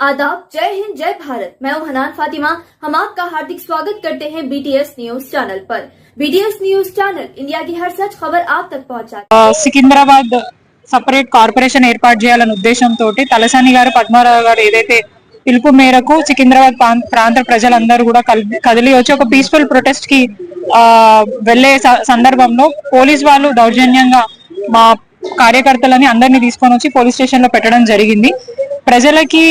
आदाब, जय हिंद, जय भारत। मैं हूं हनान फातिमा। हम आपका हार्दिक स्वागत करते हैं बीटीएस न्यूज चैनल पर। बीटीएस न्यूज चैनल इंडिया की हर सच खबर आप तक पहुंचाता है। సికింద్రాబాద్ సపరేట్ కార్పొరేషన్ ఏర్పాటు చేయాలనే ఉద్దేశంతో తలసాని గారు పద్మారావు గారు ఏదైతే పిలుపు మేరకు సికింద్రాబాద్ ప్రాంత ప్రజలందరూ కూడా కదిలి వచ్చి ఒక పీస్ఫుల్ ప్రొటెస్ట్ కి వెళ్లే సందర్భంలో పోలీస్ వాళ్ళు దౌర్జన్యంగా మా కార్యకర్తలని అందరినీ తీసుకొని వచ్చి పోలీస్ స్టేషన్ లో పెట్టడం జరిగింది. ప్రజలకి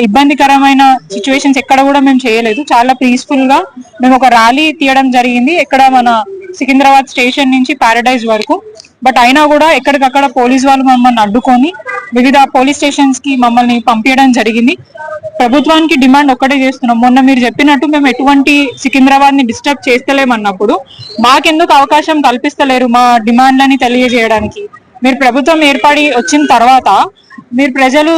ఇబ్బందికరమైన సిచ్యువేషన్స్ ఎక్కడ కూడా మేము చేయలేదు. చాలా పీస్ఫుల్ గా మేము ఒక ర్యాలీ తీయడం జరిగింది ఎక్కడ మన సికింద్రాబాద్ స్టేషన్ నుంచి పారడైజ్ వరకు. బట్ అయినా కూడా ఎక్కడికక్కడ పోలీస్ వాళ్ళు మమ్మల్ని అడ్డుకొని వివిధ పోలీస్ స్టేషన్స్ కి మమ్మల్ని పంపించడం జరిగింది. ప్రభుత్వానికి డిమాండ్ ఒక్కటే చేస్తున్నాం. మొన్న మీరు చెప్పినట్టు మేము ఎటువంటి సికింద్రాబాద్ ని డిస్టర్బ్ చేస్తలేమన్నప్పుడు మాకెందుకు అవకాశం కల్పిస్తలేరు మా డిమాండ్లని తెలియజేయడానికి? మీరు ప్రభుత్వం ఏర్పడి వచ్చిన తర్వాత మీరు ప్రజలు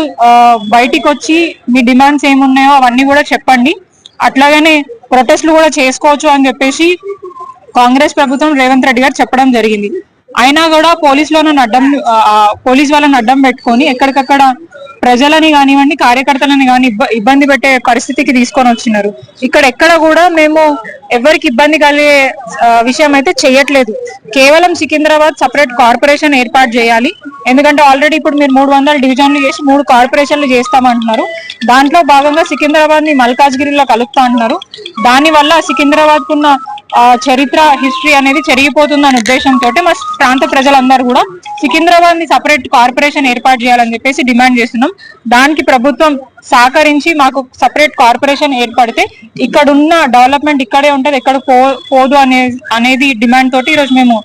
బయటికి వచ్చి మీ డిమాండ్స్ ఏమున్నాయో అవన్నీ కూడా చెప్పండి, అట్లాగనే ప్రొటెస్ట్లు కూడా చేసుకోవచ్చు అని చెప్పేసి కాంగ్రెస్ ప్రభుత్వం రేవంత్ రెడ్డి గారు చెప్పడం జరిగింది. అయినా కూడా పోలీస్ వాళ్ళని అడ్డం పెట్టుకొని ఎక్కడికక్కడ ప్రజలని కానివ్వండి కార్యకర్తలని కానీ ఇబ్బంది పెట్టే పరిస్థితికి తీసుకొని వచ్చినారు. ఇక్కడ ఎక్కడ కూడా మేము ఎవరికి ఇబ్బంది కలిగే విషయం అయితే చేయట్లేదు. కేవలం సికింద్రాబాద్ సపరేట్ కార్పొరేషన్ ఏర్పాటు చేయాలి. ఎందుకంటే ఆల్రెడీ ఇప్పుడు మీరు 300 డివిజన్లు చేసి 3 కార్పొరేషన్లు చేస్తామంటున్నారు. దాంట్లో భాగంగా సికింద్రాబాద్ ని మల్కాజ్గిరిలో కలుపుతా అంటున్నారు. దాని వల్ల సికింద్రాబాద్ కున్న చరిత్ర హిస్టరీ అనేది చెరిగిపోతుందనే ఉద్దేశంతో మా ప్రాంత ప్రజలందరూ కూడా సికింద్రాబాద్ ని సపరేట్ కార్పొరేషన్ ఏర్పాటు చేయాలని చెప్పేసి డిమాండ్ చేస్తున్నాం. దానికి ప్రభుత్వం సహకరించి మాకు సపరేట్ కార్పొరేషన్ ఏర్పడితే ఇక్కడ ఉన్న డెవలప్మెంట్ ఇక్కడే ఉంటది, ఎక్కడ పోదు అనేది డిమాండ్ తోటి ఈరోజు మేము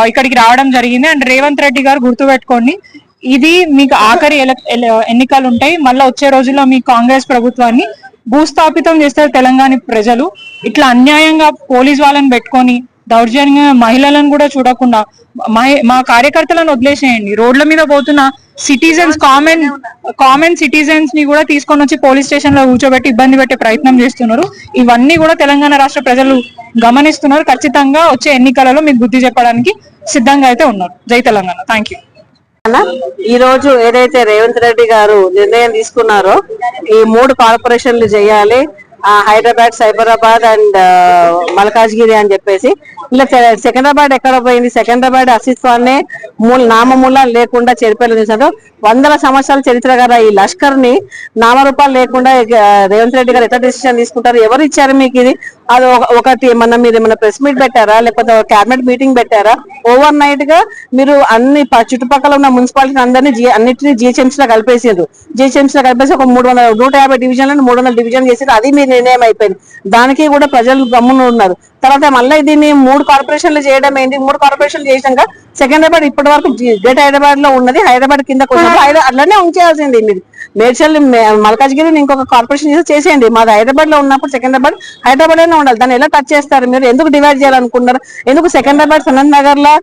ఇక్కడికి రావడం జరిగింది. అండ్ రేవంత్ రెడ్డి గారు గుర్తుపెట్టుకోండి, ఇది మీకు ఆఖరి ఎన్నికలు ఉంటాయి. మళ్ళీ వచ్చే రోజుల్లో మీ కాంగ్రెస్ ప్రభుత్వాన్ని భూస్థాపితం చేస్తారు తెలంగాణ ప్రజలు. ఇట్లా అన్యాయంగా పోలీస్ వాళ్ళని పెట్టుకొని దౌర్జన్యంగా మహిళలను కూడా చూడకుండా మా కార్యకర్తలను వదిలేసేయండి. రోడ్ల మీద పోతున్న సిటిజన్స్ కామన్ సిటిజన్స్ ని కూడా తీసుకొని వచ్చి పోలీస్ స్టేషన్ లో కూర్చోబెట్టి ఇబ్బంది పెట్టే ప్రయత్నం చేస్తున్నారు. ఇవన్నీ కూడా తెలంగాణ రాష్ట్ర ప్రజలు గమనిస్తున్నారు. ఖచ్చితంగా వచ్చే ఎన్నికలలో మీకు బుద్ధి చెప్పడానికి సిద్ధంగా అయితే ఉన్నారు. జై తెలంగాణ. Thank you. ఈ రోజు ఏదైతే రేవంత్ రెడ్డి గారు నిర్ణయం తీసుకున్నారో ఈ 3 కార్పొరేషన్లు చేయాలి, హైదరాబాద్, సైబరాబాద్ అండ్ మల్కాజ్గిరి అని చెప్పేసి. ఇలా సికింద్రాబాద్ ఎక్కడ పోయింది? సికింద్రాబాద్ అస్తిత్వాన్ని నామమూలాలు లేకుండా చెరిపేలు వందల సంవత్సరాల చరిత్ర కదా ఈ లష్కర్ ని నామరూపాలు లేకుండా రేవంత్ రెడ్డి గారు ఎట్లా డెసిషన్ తీసుకుంటారు? ఎవరు ఇచ్చారు మీకు ఇది? అది ఒకటి మీరు ఏమన్నా ప్రెస్ మీట్ పెట్టారా, లేకపోతే క్యాబినెట్ మీటింగ్ పెట్టారా? ఓవర్ నైట్ గా మీరు అన్ని చుట్టుపక్కల ఉన్న మున్సిపాలిటీ అన్నిటినీ జిహెచ్ఎంసీ లో కలిపేసారు. జిహెచ్ఎంసీ లో కలిపేసి ఒక 150 డివిజన్లను 300 డివిజన్ చేసి అది మీ నిర్ణయం అయిపోయింది. దానికి కూడా ప్రజలు గమ్మున ఉన్నారు. తర్వాత మళ్ళీ దీన్ని 3 కార్పొరేషన్లు చేయడం ఏంటి? 3 కార్పొరేషన్లు చేసినాక సికింద్రాబాద్ ఇప్పటి వరకు గ్రేట్ హైదరాబాద్ లో ఉన్నది, హైదరాబాద్ కింద అట్లనే ఉంచేయాల్సింది. మీరు మేడ్చల్ మల్కాజ్గిరి ఇంకొక కార్పొరేషన్ చేసేయండి. మాది హైదరాబాద్ లో ఉన్నప్పుడు సికింద్రాబాద్ హైదరాబాద్ లోనే ఉండాలి. దాన్ని ఎలా టచ్ చేస్తారు మీరు? ఎందుకు డివైడ్ చేయాలనుకున్నారు? ఎందుకు సికింద్రాబాద్ సనత్ నగర్ లో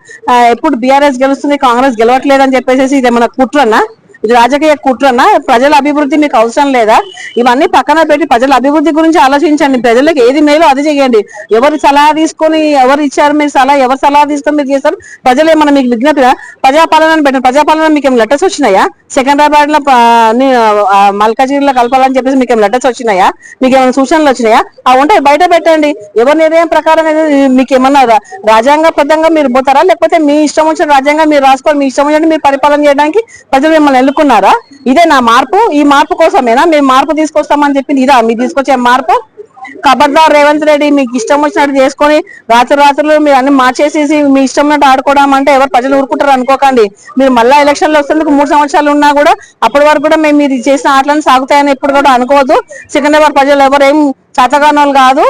ఎప్పుడు బీఆర్ఎస్ గెలుస్తుంది, కాంగ్రెస్ గెలవట్లేదు అని చెప్పేసి ఇది ఏమన్నా కుట్రనా? ఇది రాజకీయ కుట్రనా? ప్రజల అభివృద్ధి మీకు అవసరం లేదా? ఇవన్నీ పక్కన పెట్టి ప్రజల అభివృద్ధి గురించి ఆలోచించండి. ప్రజలకు ఏది మేలో అది చేయండి. ఎవరు సలహా తీసుకొని ఎవరు ఇచ్చారు మీరు సలహా? ఎవరు సలహా తీసుకొని మీరు చేస్తారు? ప్రజలు ఏమన్నా మీకు విజ్ఞప్తిగా ప్రజాపాలన పెట్టండి. ప్రజాపాలన మీకు ఏం లెటర్స్ వచ్చినాయా? సికింద్రాబాద్ లో మల్కాజ్గిరిలో కలపాలని చెప్పేసి మీకు ఏం లెటర్స్ వచ్చినాయా? మీకు ఏమైనా సూచనలు వచ్చినాయా? అవి ఉంటాయి, బయట పెట్టండి. ఎవరి నిర్ణయం ప్రకారం మీకు ఏమన్నా రాజ్యాంగబద్ధంగా మీరు పోతారా, లేకపోతే మీ ఇష్టం వచ్చిన రాజ్యాంగం మీరు రాసుకొని మీ ఇష్టం వచ్చినట్టు మీరు పరిపాలన చేయడానికి ప్రజలు మిమ్మల్ని ఎన్నుకున్నారా? ఇదే నా మార్పు? ఈ మార్పు కోసమేనా మేము మార్పు తీసుకొస్తామని చెప్పింది? ఇదా మీరు తీసుకొచ్చే మార్పు? ఖబర్దార్ రేవంత్ రెడ్డి, మీకు ఇష్టం వచ్చినట్టు చేసుకొని రాత్రులు మీరు అన్ని మార్చేసేసి మీ ఇష్టం ఉన్నట్టు ఆడుకోవడం అంటే ఎవరు ప్రజలు ఊరుకుంటారు అనుకోకండి. మీరు మళ్ళా ఎలక్షన్లు వస్తేందుకు 3 సంవత్సరాలు ఉన్నా కూడా అప్పటి వరకు కూడా మేము మీరు చేసిన ఆటలను సాగుతాయని ఎప్పుడు కూడా అనుకోవద్దు. సికింద్రాబాద్ ప్రజలు ఎవరేం చేతగానోళ్ళు కాదు.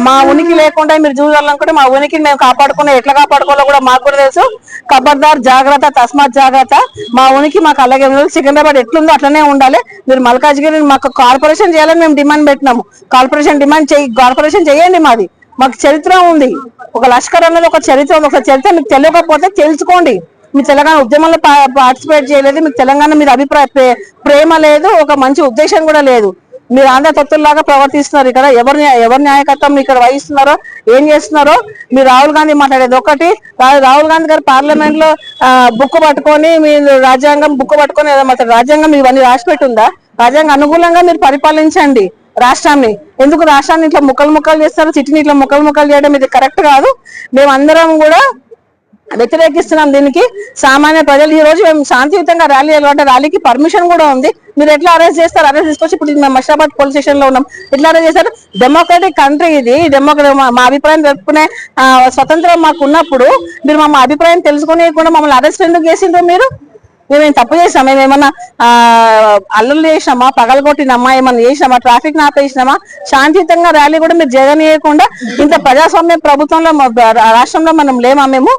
మా ఉనికి లేకుండా మీరు చూడాలనుకుంటే మా ఉనికిని మేము కాపాడుకునే ఎట్లా కాపాడుకోవాలో కూడా మాకు కూడా తెలుసు. ఖబర్దార్, జాగ్రత్త, తస్మాత్ జాగ్రత్త. మా ఉనికి మాకు అలాగే సికింద్రాబాద్ ఎట్లుందో అట్లనే ఉండాలి. మీరు మల్కాజ్గిరి మాకు కార్పొరేషన్ చేయాలని మేము డిమాండ్ పెట్టినాము. కార్పొరేషన్ చేయండి. మాకు చరిత్ర ఉంది. ఒక లష్కర్ అనేది ఒక చరిత్ర ఉంది. ఒక చరిత్ర మీకు తెలియకపోతే తెలుసుకోండి. మీ తెలంగాణ ఉద్యమంలో పార్టిసిపేట్ చేయలేదు, మీకు తెలంగాణ మీద అభిప్రాయ ప్రేమ లేదు, ఒక మంచి ఉద్దేశం కూడా లేదు. మీరు ఆంధ్ర తొత్తుల్లాగా ప్రవర్తిస్తున్నారు. ఇక్కడ ఎవరి న్యాయకత్వం ఇక్కడ వహిస్తున్నారో ఏం చేస్తున్నారో మీరు రాహుల్ గాంధీ మాట్లాడేది ఒకటి. రాహుల్ గాంధీ గారు పార్లమెంట్ లో బుక్ పట్టుకొని మీ రాజ్యాంగం బుక్ పట్టుకొని రాజ్యాంగం ఇవన్నీ రాసిపెట్టుందా? రాజ్యాంగ అనుకూలంగా మీరు పరిపాలించండి రాష్ట్రాన్ని. ఎందుకు రాష్ట్రాన్ని ఇట్లా ముక్కలు చేస్తారు, సిటీని ఇట్లా ముక్కలు చేయడం ఇది కరెక్ట్ కాదు. మేమందరం కూడా వ్యతిరేకిస్తున్నాం దీనికి. సామాన్య ప్రజలు ఈ రోజు మేము శాంతియుతంగా ర్యాలీ వెళ్ళాలంటే ర్యాలీకి పర్మిషన్ కూడా ఉంది. మీరు ఎట్లా అరెస్ట్ చేస్తారు? అరెస్ట్ తీసుకొచ్చి ఇప్పుడు మేము మషాబాద్ పోలీస్ స్టేషన్ లో ఉన్నాం. ఎట్లా అరెస్ట్ చేస్తారు? డెమోక్రటిక్ కంట్రీ ఇది. మా అభిప్రాయం తెలుపుకునే స్వతంత్రం మాకు ఉన్నప్పుడు మీరు మా అభిప్రాయం తెలుసుకుని కూడా మమ్మల్ని అరెస్ట్ ఎందుకు చేసిండ్రు? మేమేం తప్పు చేసామా? మేమేమన్నా అల్లర్లు చేసినామా? పగలగొట్టినామా? ఏమన్నా చేసినామా? ట్రాఫిక్ ఆపేసినామా? శాంతియుతంగా ర్యాలీ కూడా మీరు జరగనీయకుండా ఇంత ప్రజాస్వామ్య ప్రభుత్వంలో రాష్ట్రంలో మనం లేమా? మేము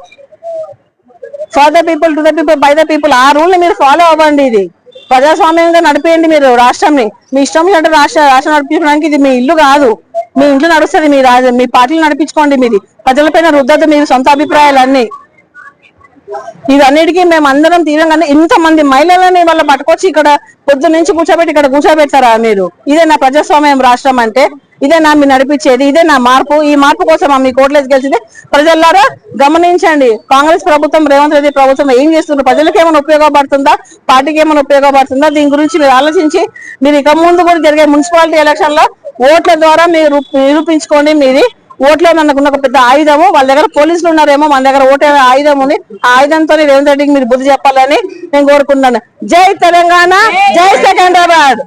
for the people, to the people, by the people, ఆ రూల్ ని మీరు ఫాలో అవ్వండి. ఇది ప్రజాస్వామ్యంగా నడిపేయండి. మీరు రాష్ట్రాన్ని మీ ఇష్టం అంటే రాష్ట్రం నడిపించడానికి ఇది మీ ఇల్లు కాదు. మీ ఇంట్లో నడుస్తుంది, మీ పార్టీలు నడిపించుకోండి. మీది ప్రజలపైన రుద్దదు మీరు సొంత అభిప్రాయాలన్నీ. ఇదన్నిటికీ మేము అందరం తీవ్రంగానే ఇంతమంది మహిళలని వాళ్ళ పట్టుకొచ్చి ఇక్కడ పొద్దు నుంచి కూర్చోబెట్టి ఇక్కడ కూర్చోబెడతారా మీరు? ఇదే నా ప్రజాస్వామ్యం రాష్ట్రం అంటే? ఇదే నా మీరు నడిపించేది? ఇదే నా మార్పు? ఈ మార్పు కోసం మీ కోట్లేసి గెలిచింది. ప్రజలారా గమనించండి, కాంగ్రెస్ ప్రభుత్వం, రేవంత్ రెడ్డి ప్రభుత్వం ఏం చేస్తున్నారు? ప్రజలకు ఏమైనా ఉపయోగపడుతుందా? పార్టీకి ఏమైనా ఉపయోగపడుతుందా? దీని గురించి మీరు ఆలోచించి మీరు ఇక ముందు కూడా జరిగే మున్సిపాలిటీ ఎలక్షన్ లో ఓట్ల ద్వారా మీరు నిరూపించుకోండి. మీది ఓట్లే మనకున్న ఒక పెద్ద ఆయుధము. వాళ్ళ దగ్గర పోలీసులు ఉన్నారేమో, మన దగ్గర ఓటే ఆయుధం ఉంది. ఆ ఆయుధంతో రేవంత్ రెడ్డికి మీరు బుద్ధి చెప్పాలని నేను కోరుకుంటున్నాను. జై తెలంగాణ, జై సికింద్రాబాద్.